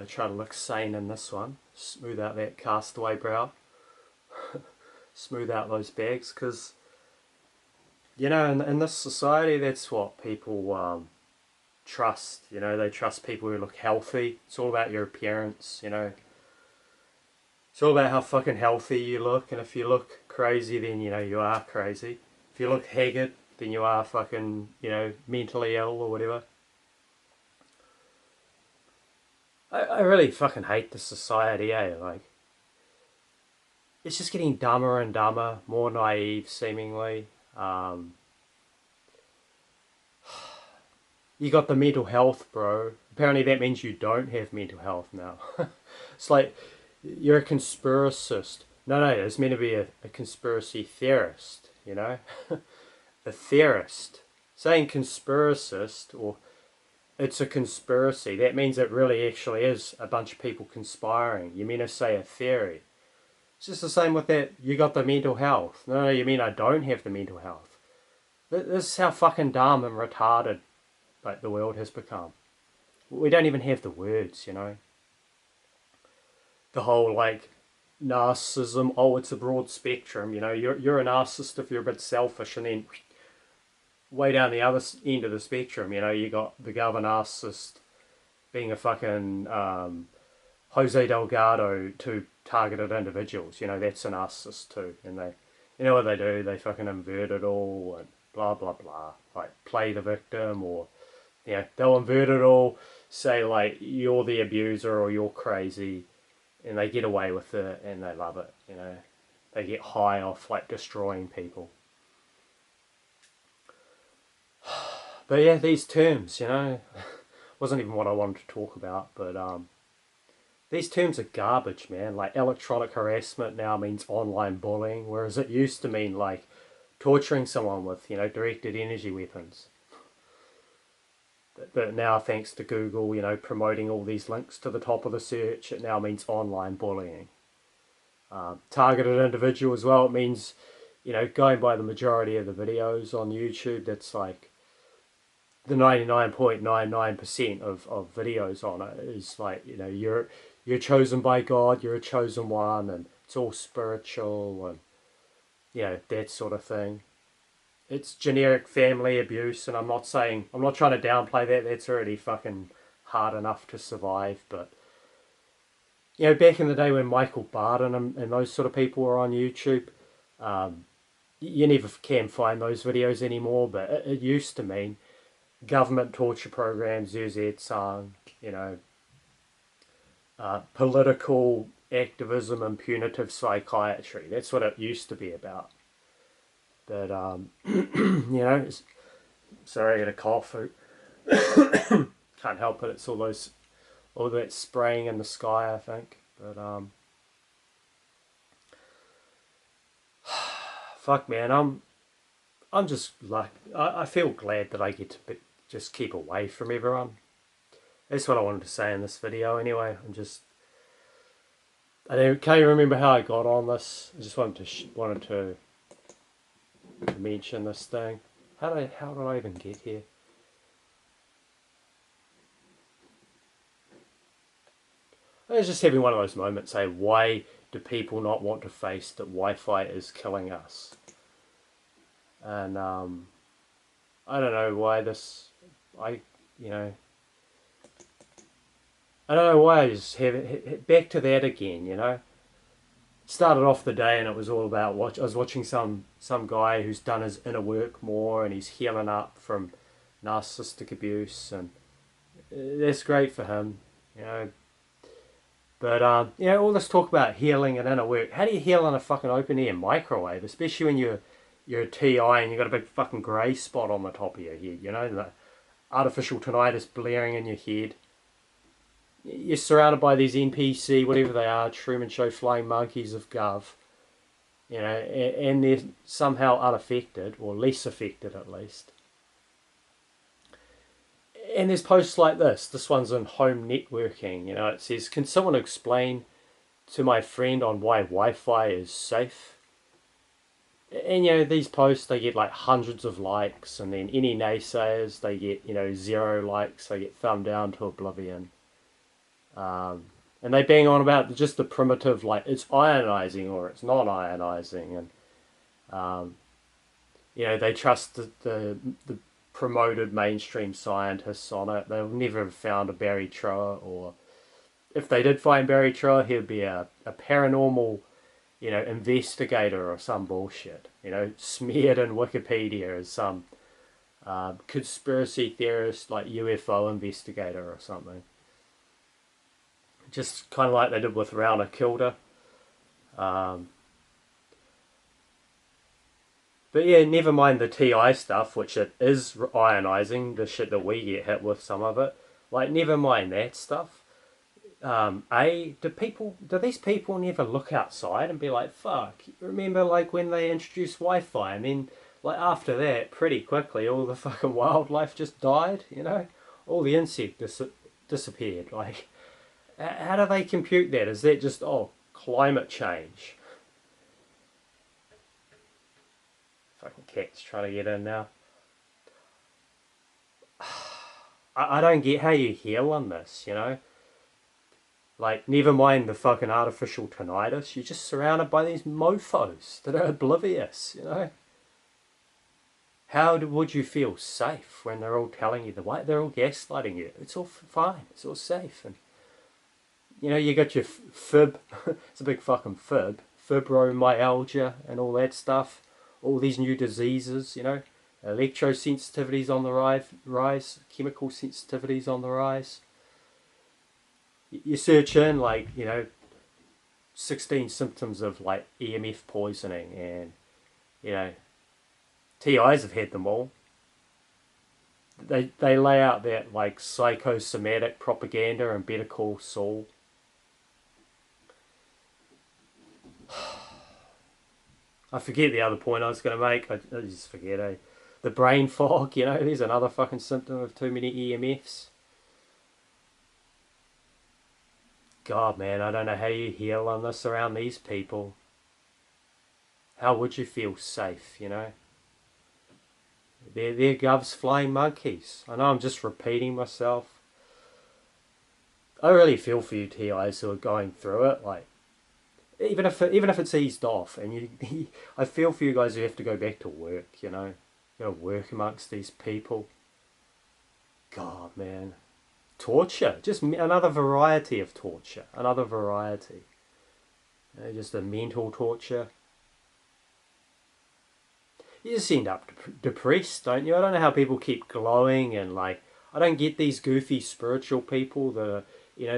Gotta try to look sane in this one. Smooth out that castaway brow. Smooth out those bags, because, you know, in this society, that's what people trust. You know, they trust people who look healthy. It's all about your appearance, you know. It's all about how fucking healthy you look, and if you look crazy, then, you know, you are crazy. If you look haggard, then you are fucking, you know, mentally ill or whatever. I really fucking hate this society, eh? Like, it's just getting dumber and dumber, more naive, seemingly. You got the mental health, bro. Apparently that means you don't have mental health now. It's like, you're a conspiracist. No, it's meant to be a conspiracy theorist, you know? A theorist. Saying conspiracist, or it's a conspiracy, that means it really actually is a bunch of people conspiring. You mean to say a theory. It's just the same with that, you got the mental health. No, you mean I don't have the mental health. This is how fucking dumb and retarded, like, the world has become. We don't even have the words, you know. The whole, like, narcissism, oh, it's a broad spectrum, you know. You're a narcissist if you're a bit selfish, and then way down the other end of the spectrum, you know, you got the governor narcissist being a fucking Jose Delgado to targeted individuals. You know, that's a narcissist too. And they, you know what they do? They fucking invert it all and blah, blah, blah. Like, play the victim, or, you know, they'll invert it all, say, like, you're the abuser or you're crazy, and they get away with it and they love it, you know. They get high off, like, destroying people. But yeah, these terms, you know, wasn't even what I wanted to talk about, but these terms are garbage, man. Like, electronic harassment now means online bullying, whereas it used to mean, like, torturing someone with, you know, directed energy weapons. But now, thanks to Google, you know, promoting all these links to the top of the search, it now means online bullying. Targeted individual as well, it means, you know, going by the majority of the videos on YouTube, that's like, the 99.99% of videos on it is like, you know, you're chosen by God, you're a chosen one, and it's all spiritual, and, you know, that sort of thing. It's generic family abuse, and I'm not trying to downplay that. That's already fucking hard enough to survive. But, you know, back in the day when Michael Barden and those sort of people were on YouTube, you never can find those videos anymore, but it used to mean government torture programs, use that song, you know, political activism and punitive psychiatry. That's what it used to be about. But, you know, sorry, I got a cough. Can't help it. It's all that spraying in the sky, I think. But, fuck, man, I'm just like, I feel glad that I get to just keep away from everyone. That's what I wanted to say in this video anyway. I can't even remember how I got on this. I just wanted to mention this thing. How did I even get here? I was just having one of those moments, say, why do people not want to face that Wi-Fi is killing us? And I don't know why I don't know why I just have it back to that again, you know. Started off the day and it was all about I was watching some guy who's done his inner work more, and he's healing up from narcissistic abuse, and that's great for him, you know. But you know, all this talk about healing and inner work. How do you heal in a fucking open air microwave, especially when you're a TI and you've got a big fucking grey spot on the top of your head, you know, the artificial tinnitus blaring in your head. You're surrounded by these NPC, whatever they are, Truman Show flying monkeys of Gov, you know, and they're somehow unaffected, or less affected at least. And there's posts like this one's on home networking, you know, it says, can someone explain to my friend on why Wi-Fi is safe? And, you know, these posts, they get like hundreds of likes, and then any naysayers, they get, you know, 0 likes, they get thumbed down to oblivion. And they bang on about just the primitive, like it's ionizing or it's non-ionizing, and they trust the promoted mainstream scientists on it. They'll never have found a Barry Trower, or if they did find Barry Trower, he'd be a paranormal, investigator or some bullshit, smeared in Wikipedia as some conspiracy theorist, like UFO investigator or something. Just kind of like they did with Rauner Kilda. But yeah, never mind the TI stuff, which it is ionizing, the shit that we get hit with, some of it. Like, never mind that stuff. Do these people never look outside and be like, fuck, remember like when they introduced Wi-Fi? And then, like, after that, pretty quickly, all the fucking wildlife just died, All the insects disappeared. Like, how do they compute that? Is that just, climate change? Fucking cat's trying to get in now. I don't get how you heal on this, Like, never mind the fucking artificial tinnitus. You're just surrounded by these mofos that are oblivious, How would you feel safe when they're all telling you the way? They're all gaslighting you. It's all fine. It's all safe. And, you got your fib. It's a big fucking fib. Fibromyalgia and all that stuff. All these new diseases, electrosensitivity's on the rise, chemical sensitivity's on the rise. You search in, like, 16 symptoms of, like, EMF poisoning, and, TIs have had them all. They lay out that, like, psychosomatic propaganda and Better Call Saul. I forget the other point I was going to make. I just forget. The brain fog, there's another fucking symptom of too many EMFs. God, man, I don't know how you heal on this around these people. How would you feel safe, They're Gov's flying monkeys. I know I'm just repeating myself. I really feel for you TIs who are going through it, like, even if it's eased off, and I feel for you guys who have to go back to work, You gotta work amongst these people. God, man. Torture. Just another variety of torture. Another variety. Just a mental torture. You just end up depressed, don't you? I don't know how people keep glowing and, like, I don't get these goofy spiritual people that are,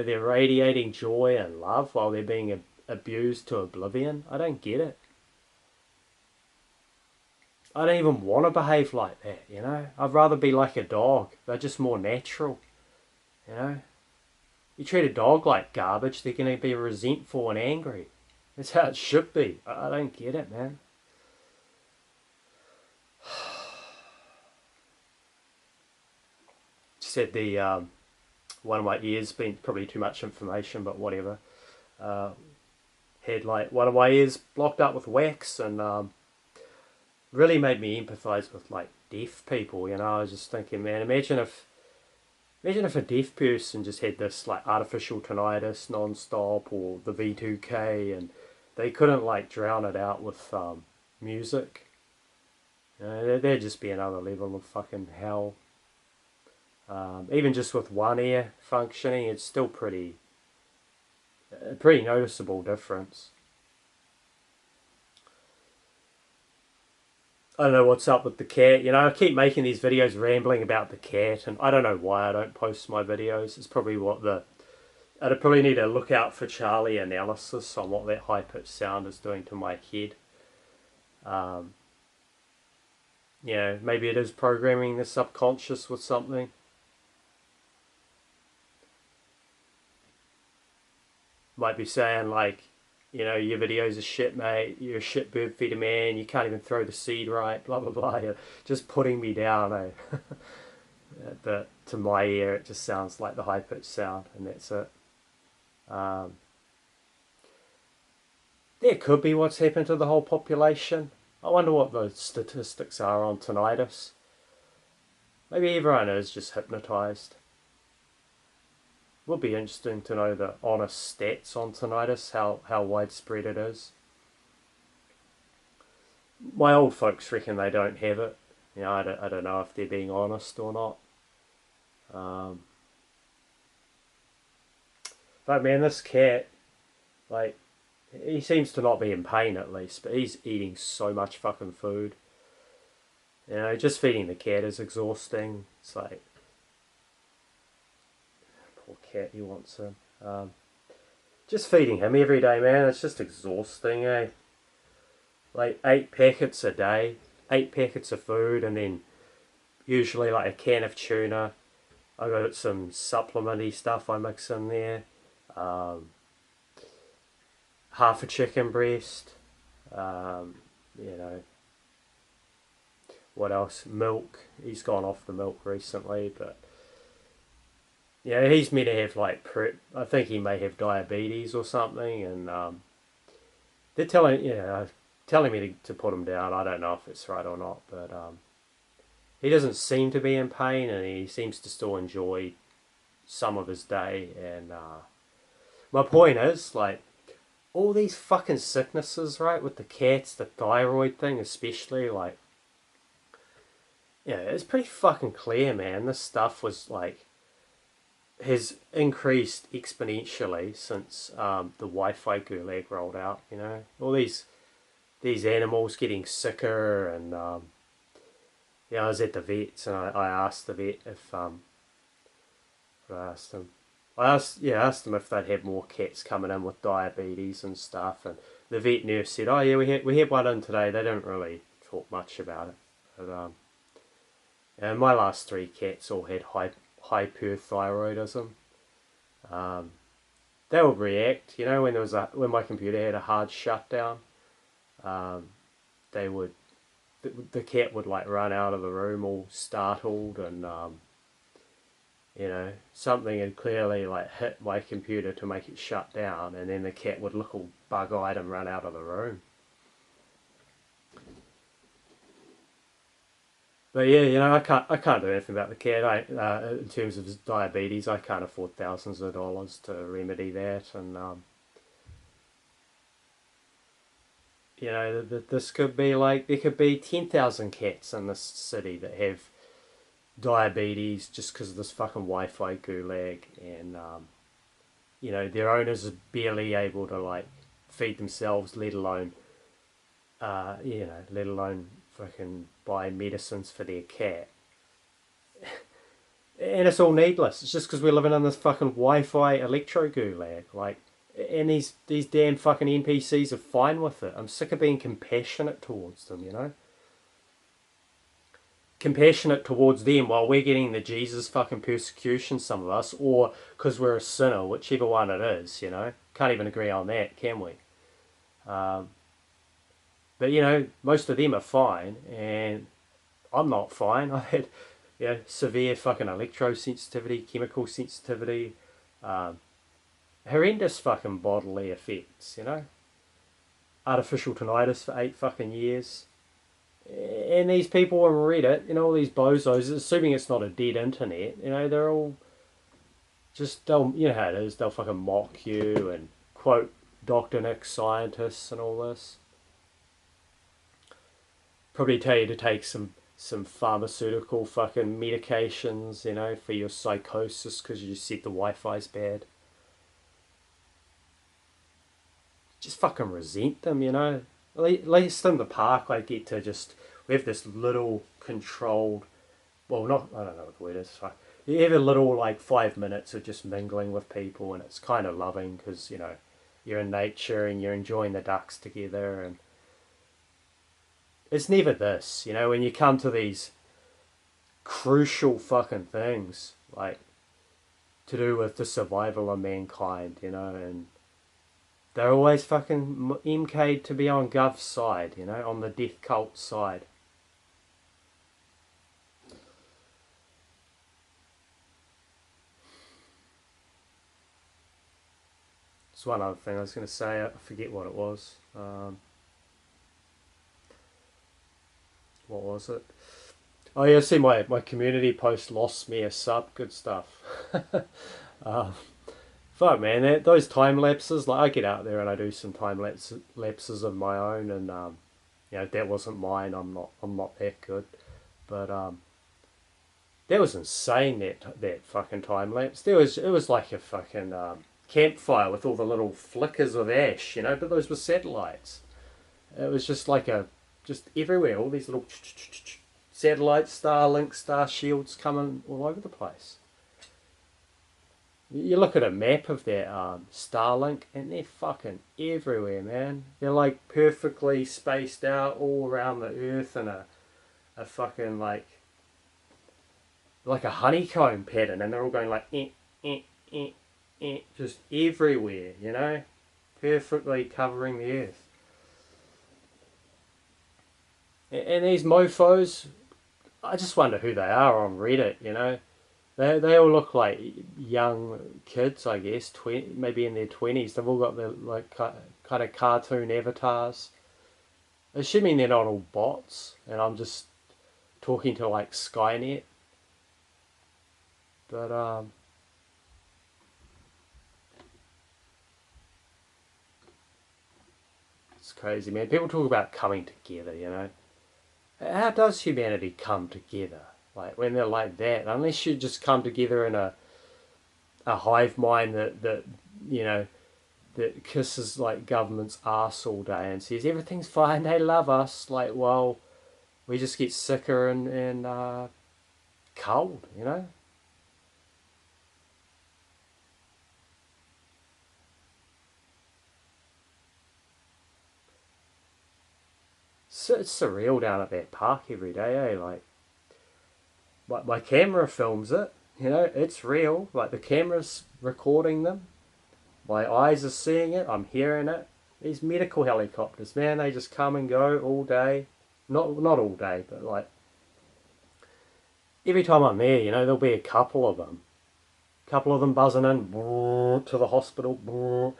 they're radiating joy and love while they're being abused to oblivion. I don't get it. I don't even want to behave like that, I'd rather be like a dog. They're just more natural, You treat a dog like garbage, they're going to be resentful and angry. That's how it should be. I don't get it, man. Said the one of my ears, been probably too much information, but whatever. Had, like, one of my ears blocked up with wax, and really made me empathise with, like, deaf people. I was just thinking, man, imagine if a deaf person just had this, like, artificial tinnitus non-stop, or the V2K, and they couldn't, like, drown it out with music. There'd just be another level of fucking hell. Even just with one ear functioning, it's still a pretty noticeable difference. I don't know what's up with the cat. I keep making these videos rambling about the cat, and I don't know why I don't post my videos. It's probably I'd probably need to look out for Charlie analysis on what that high-pitched sound is doing to my head. Maybe it is programming the subconscious with something. Might be saying, like, your videos are shit, mate. You're a shit bird feeder man. You can't even throw the seed right. Blah blah blah. You're just putting me down, eh? But to my ear, it just sounds like the high pitched sound, and that's it. That could be what's happened to the whole population. I wonder what the statistics are on tinnitus. Maybe everyone is just hypnotised. Would be interesting to know the honest stats on tinnitus, how widespread it is. My old folks reckon they don't have it. You know, I don't know if they're being honest or not. Um, but man, this cat, like, he seems to not be in pain at least, but he's eating so much fucking food. You know, just feeding the cat is exhausting. It's like, poor cat, he wants him. Just feeding him every day, man, it's just exhausting, eh? Like 8 packets a day, 8 packets of food, and then usually like a can of tuna. I got some supplementy stuff I mix in there. Um, half a chicken breast. Um, you know, what else? Milk. He's gone off the milk recently, but yeah, he's meant to have like I think he may have diabetes or something, and they're telling me to put him down. I don't know if it's right or not, but he doesn't seem to be in pain, and he seems to still enjoy some of his day. And my point is, like, all these fucking sicknesses, right, with the cats, the thyroid thing especially, like, yeah, it's pretty fucking clear, man. This stuff was like has increased exponentially since the Wi-Fi gulag rolled out. You know, all these animals getting sicker, and yeah, I was at the vets, and I asked the vet if what I asked him. I asked them if they'd had more cats coming in with diabetes and stuff, and the vet nurse said, "Oh yeah, we had one in today." They didn't really talk much about it, but and my last 3 cats all had hyperthyroidism. Um, they would react, you know, when my computer had a hard shutdown. Um, they would the cat would like run out of the room all startled, and you know, something had clearly like hit my computer to make it shut down, and then the cat would look all bug-eyed and run out of the room. But yeah, you know, I can't do anything about the cat. In terms of his diabetes, I can't afford thousands of dollars to remedy that, and you know, this could be like there could be 10,000 cats in this city that have diabetes just because of this fucking Wi-Fi gulag, and you know, their owners are barely able to like feed themselves, let alone let alone fucking buy medicines for their cat. And it's all needless. It's just because we're living in this fucking Wi-Fi electro gulag. Like, and these damn fucking NPCs are fine with it. I'm sick of being compassionate towards them. You know, compassionate towards them while we're getting the Jesus fucking persecution. Some of us, or because we're a sinner, whichever one it is. You know, can't even agree on that, can we? Um, but you know, most of them are fine, and I'm not fine. I had, you know, severe fucking electrosensitivity, chemical sensitivity, um, horrendous fucking bodily effects, you know? Artificial tinnitus for 8 fucking years. And these people on Reddit, you know, all these bozos, assuming it's not a dead internet, you know, they're all you know how it is, they'll fucking mock you and quote Dr. Nick scientists and all this. Probably tell you to take some pharmaceutical fucking medications, you know, for your psychosis because you said the Wi-Fi's bad. Just fucking resent them, you know. At least in the park, I get to just we have this little controlled. Well, not I don't know what the word is. You have a little like 5 minutes of just mingling with people, and it's kind of loving because you know you're in nature and you're enjoying the ducks together, and it's never this, you know, when you come to these crucial fucking things like to do with the survival of mankind, you know, and they're always fucking MK'd to be on Gov's side, you know, on the death cult side. It's one other thing I was going to say, I forget what it was. What was it? Oh yeah, see my community post lost me a sub, good stuff. um, Fuck man, those time lapses, like I get out there and I do some lapses of my own, and that wasn't mine. I'm not that good, but that was insane. That fucking time lapse. It was like a fucking campfire with all the little flickers of ash, but those were satellites. It was just like just everywhere, all these little satellites, Starlink, Star Shields coming all over the place. You look at a map of that Starlink, and they're fucking everywhere, man. They're like perfectly spaced out all around the Earth in a fucking like a honeycomb pattern, and they're all going like just everywhere, perfectly covering the Earth. And these mofo's, I just wonder who they are on Reddit. They all look like young kids, I guess, maybe in their 20s. They've all got their kind of cartoon avatars. Assuming they're not all bots, and I'm just talking to like Skynet. But it's crazy, man. People talk about coming together. How does humanity come together? Like when they're like that, unless you just come together in a hive mind that kisses like government's arse all day and says everything's fine, they love us. Like, well, we just get sicker and cold. So it's surreal down at that park every day, eh? Like my camera films it. It's real. Like the camera's recording them. My eyes are seeing it. I'm hearing it. These medical helicopters, man, they just come and go all day. Not all day, but like every time I'm there, there'll be a couple of them. Couple of them buzzing in to the hospital.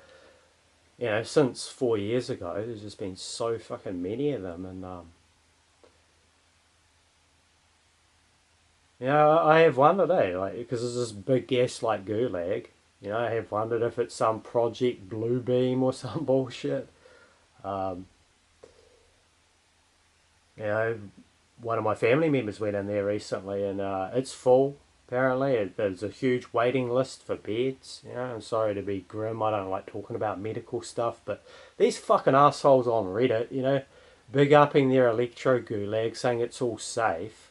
Since 4 years ago, there's just been so fucking many of them, and I have wondered, like because there's this big gas like gulag. I have wondered if it's some Project Bluebeam or some bullshit. Um, you know, One of my family members went in there recently, and it's full. Apparently, there's a huge waiting list for beds. I'm sorry to be grim. I don't like talking about medical stuff, but these fucking assholes on Reddit, big upping their electro gulag, saying it's all safe.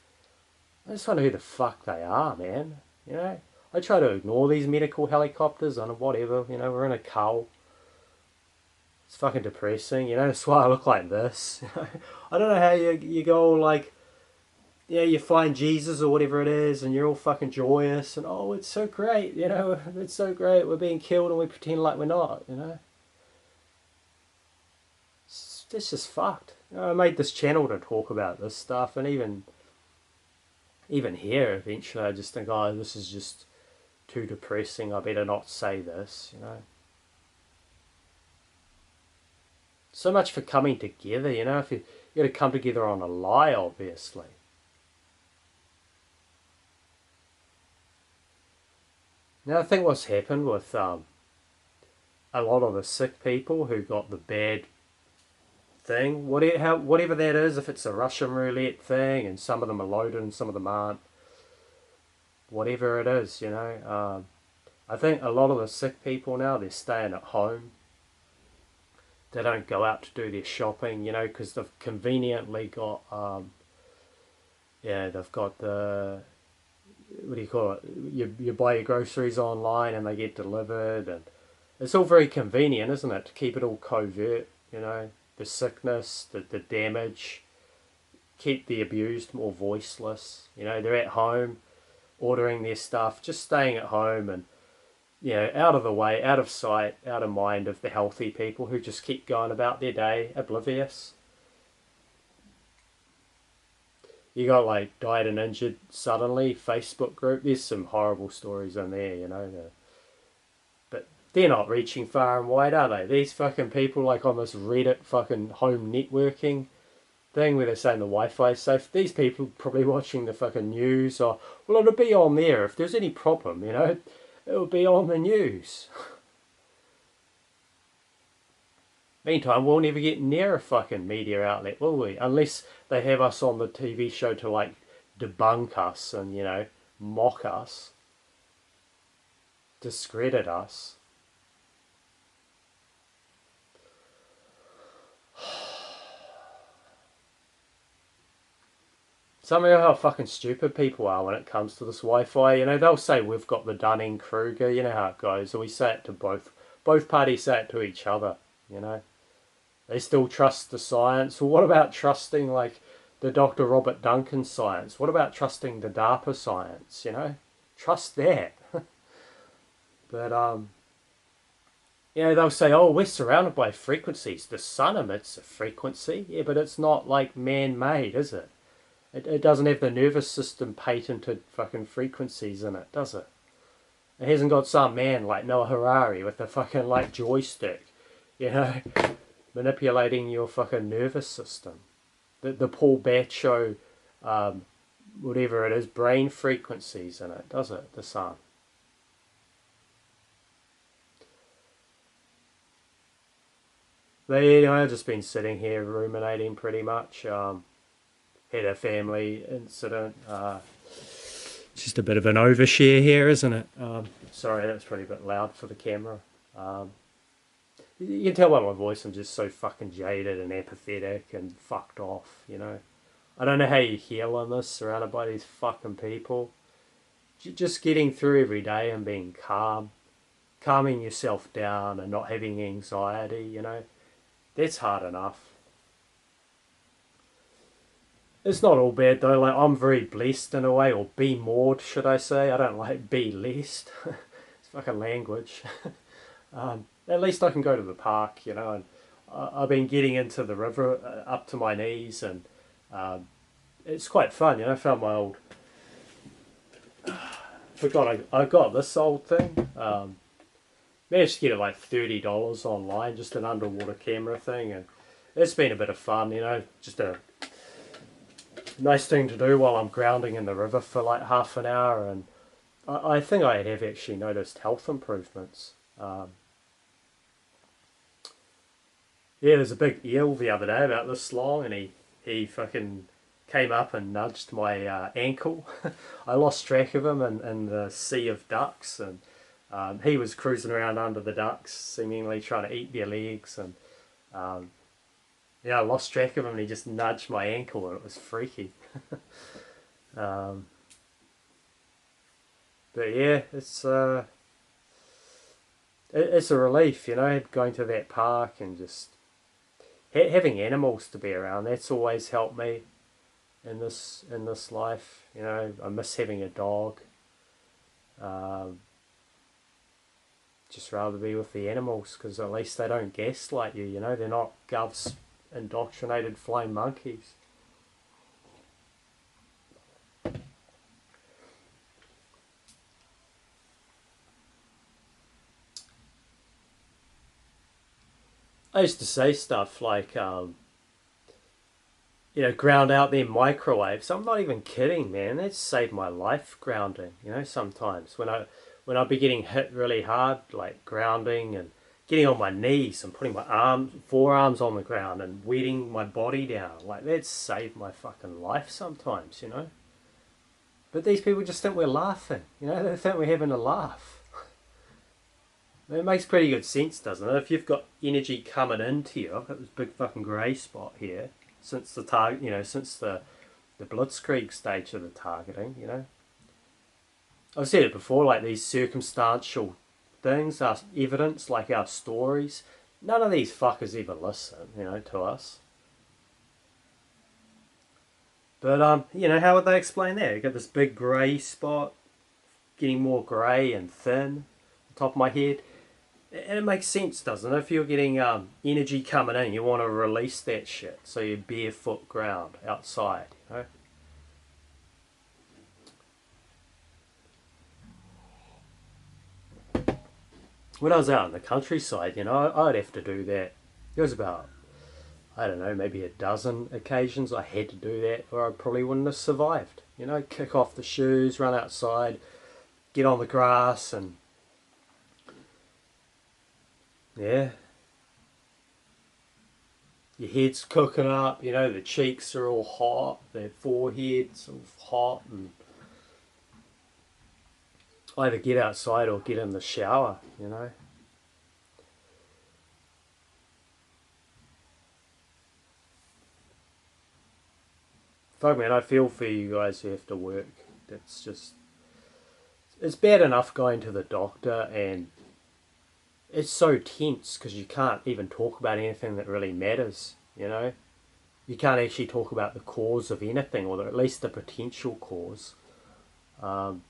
I just wonder who the fuck they are, man. I try to ignore these medical helicopters and whatever. We're in a cull. It's fucking depressing. That's why I look like this. I don't know how you go all like, you find Jesus or whatever it is, and you're all fucking joyous, and oh, it's so great, it's so great. We're being killed, and we pretend like we're not. It's just fucked. I made this channel to talk about this stuff, and even here, eventually, I just think, oh, this is just too depressing. I better not say this. So much for coming together. If you got to come together on a lie, obviously. Now, I think what's happened with a lot of the sick people who got the bad thing, whatever that is, if it's a Russian roulette thing, and some of them are loaded and some of them aren't, whatever it is, I think a lot of the sick people now, they're staying at home. They don't go out to do their shopping, because they've conveniently got, they've got the, what do you call it? You buy your groceries online and they get delivered, and it's all very convenient, isn't it? To keep it all covert, the sickness, the damage, keep the abused more voiceless. They're at home, ordering their stuff, just staying at home, and out of the way, out of sight, out of mind of the healthy people who just keep going about their day oblivious. You got like died and injured suddenly Facebook group. There's some horrible stories in there, but they're not reaching far and wide, are they? These fucking people like on this Reddit fucking home networking thing where they're saying the Wi-Fi is safe. These people probably watching the fucking news, or well, it'll be on there if there's any problem, it will be on the news. Meantime, we'll never get near a fucking media outlet, will we? Unless they have us on the TV show to like debunk us and, you know, mock us, discredit us. Somehow how fucking stupid people are when it comes to this Wi-Fi. You know, they'll say we've got the Dunning-Kruger, you know how it goes. And we say it to both parties say it to each other, you know. They still trust the science. Well, what about trusting, like, the Dr. Robert Duncan science? What about trusting the DARPA science, you know? Trust that. But, you know, they'll say, oh, we're surrounded by frequencies. The sun emits a frequency. Yeah, but it's not, like, man-made, is it? It doesn't have the nervous system patented fucking frequencies in it, does it? It hasn't got some man like Noah Harari with a fucking, like, joystick, you know? Manipulating your fucking nervous system. The Paul Bacho, whatever it is, brain frequencies in it, does it? The sun. But anyway, I've just been sitting here ruminating pretty much. Had a family incident. Just a bit of an overshare here, isn't it? Sorry, that's probably a bit loud for the camera. You can tell by my voice I'm just so fucking jaded and apathetic and fucked off, you know. I don't know how you heal on this, surrounded by these fucking people. Just getting through every day and being calm. Calming yourself down and not having anxiety, you know. That's hard enough. It's not all bad though, like I'm very blessed in a way, or be more, should I say. I don't like be lessed. It's fucking language. At least I can go to the park, you know, and I've been getting into the river up to my knees, and it's quite fun, you know. I found my old, forgot I got this old thing. Managed to get it like $30 online, just an underwater camera thing, and it's been a bit of fun, you know, just a nice thing to do while I'm grounding in the river for like half an hour, and I think I have actually noticed health improvements. Yeah, there's a big eel the other day about this long, and he fucking came up and nudged my ankle. I lost track of him in the sea of ducks, and he was cruising around under the ducks, seemingly trying to eat their legs, and yeah, I lost track of him, and he just nudged my ankle, and it was freaky. But yeah, it's a relief, you know, going to that park and just having animals to be around. That's always helped me in this life. You know, I miss having a dog. Just rather be with the animals, because at least they don't gaslight you. You know, they're not Gov's indoctrinated flying monkeys. I used to say stuff like, you know, ground out their microwaves. I'm not even kidding, man. That's saved my life, grounding. You know, sometimes when I'd be getting hit really hard, like grounding and getting on my knees and putting my forearms on the ground and wetting my body down, like that's saved my fucking life sometimes, you know. But these people just think we're laughing, you know. They think we're having a laugh. It makes pretty good sense, doesn't it? If you've got energy coming into you, I've got this big fucking grey spot here since the target, you know, since the blitzkrieg stage of the targeting, you know. I've said it before, like these circumstantial things, our evidence, like our stories. None of these fuckers ever listen, you know, to us. But you know, how would they explain that? You got this big grey spot, getting more grey and thin, on top of my head. And it makes sense, doesn't it? If you're getting energy coming in, you want to release that shit. So you're barefoot ground outside, you know? When I was out in the countryside, you know, I'd have to do that. There was about, I don't know, maybe a dozen occasions I had to do that, or I probably wouldn't have survived. You know, kick off the shoes, run outside, get on the grass, and yeah. your head's cooking up, you know, the cheeks are all hot, their forehead's all hot, and either get outside or get in the shower, you know. Fuck man, I feel for you guys who have to work. It's just, it's bad enough going to the doctor and it's so tense because you can't even talk about anything that really matters, you know. You can't actually talk about the cause of anything, or at least the potential cause. Um,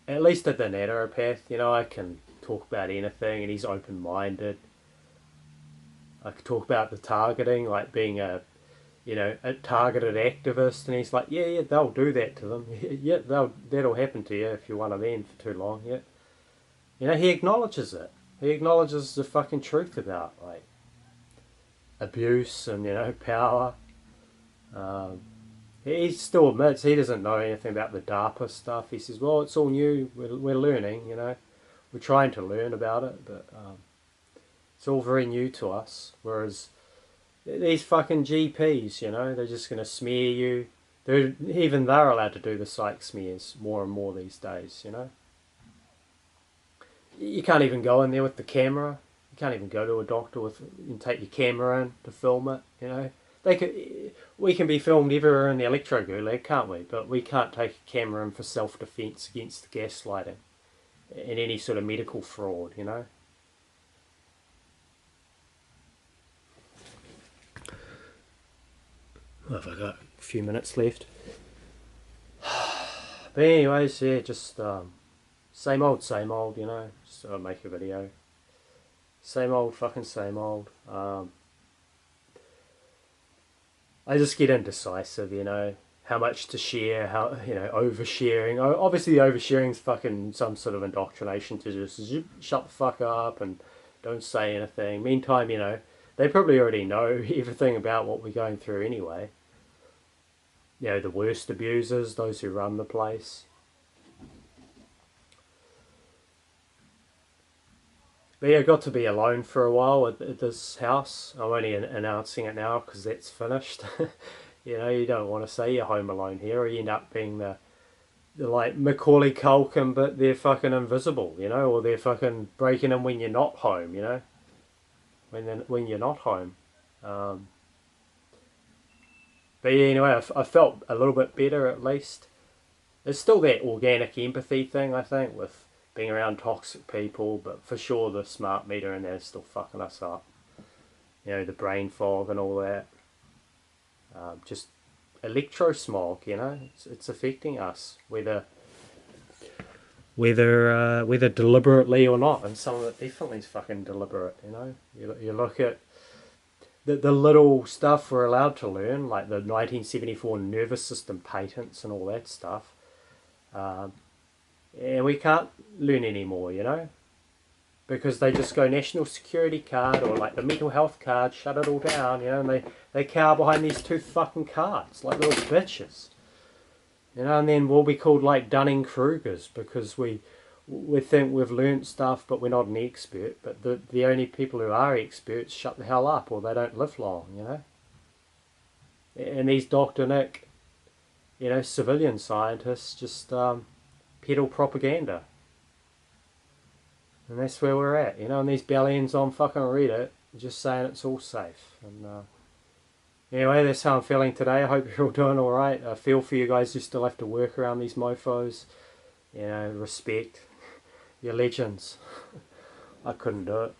at least at the naturopath, you know, I can talk about anything and he's open-minded. I could talk about the targeting, like being a, you know, a targeted activist, and he's like, yeah, they'll do that to them. Yeah, that'll happen to you if you're one of them for too long. Yeah, you know, he acknowledges it. He acknowledges the fucking truth about like abuse and, you know, power. Um, he still admits he doesn't know anything about the DARPA stuff. He says, well, it's all new. We're learning, you know, we're trying to learn about it, but it's all very new to us. Whereas these fucking GPs, you know, they're just going to smear you. They're allowed to do the psych smears more and more these days, you know. You can't even go in there with the camera. You can't even go to a doctor and take your camera in to film it, you know. We can be filmed everywhere in the electro gulag, can't we? But we can't take a camera in for self-defense against gaslighting and any sort of medical fraud, you know. Well, have I got a few minutes left? But anyways, yeah, just same old, you know. Just make a video. Same old, fucking same old. I just get indecisive, you know. How much to share, how, you know, oversharing. Obviously, oversharing's fucking some sort of indoctrination to just shut the fuck up and don't say anything. Meantime, you know, they probably already know everything about what we're going through anyway. You know, the worst abusers, those who run the place. But yeah, I got to be alone for a while at this house. I'm only announcing it now because that's finished. You know, you don't want to say you're home alone here, or you end up being the like Macaulay Culkin, but they're fucking invisible, you know, or they're fucking breaking in when you're not home, you know, when you're not home. Um, but yeah, anyway, I felt a little bit better at least. There's still that organic empathy thing, I think, with being around toxic people, but for sure the smart meter in there is still fucking us up. You know, the brain fog and all that. Just electro smog, you know, it's affecting us, whether deliberately or not, and some of it definitely is fucking deliberate, you know. You look at the little stuff we're allowed to learn, like the 1974 nervous system patents and all that stuff, and we can't learn anymore, you know, because they just go national security card or like the mental health card, shut it all down, you know, and they cower behind these two fucking cards like little bitches, you know, and then we'll be called like Dunning-Krugers because we think we've learnt stuff but we're not an expert, but the only people who are experts shut the hell up or they don't live long, you know. And these Dr. Nick, you know, civilian scientists just peddle propaganda. And that's where we're at, you know, and these bellions on fucking Reddit just saying it's all safe. And anyway, that's how I'm feeling today. I hope you're all doing alright. I feel for you guys who still have to work around these mofos. You know, respect. You're legends. I couldn't do it.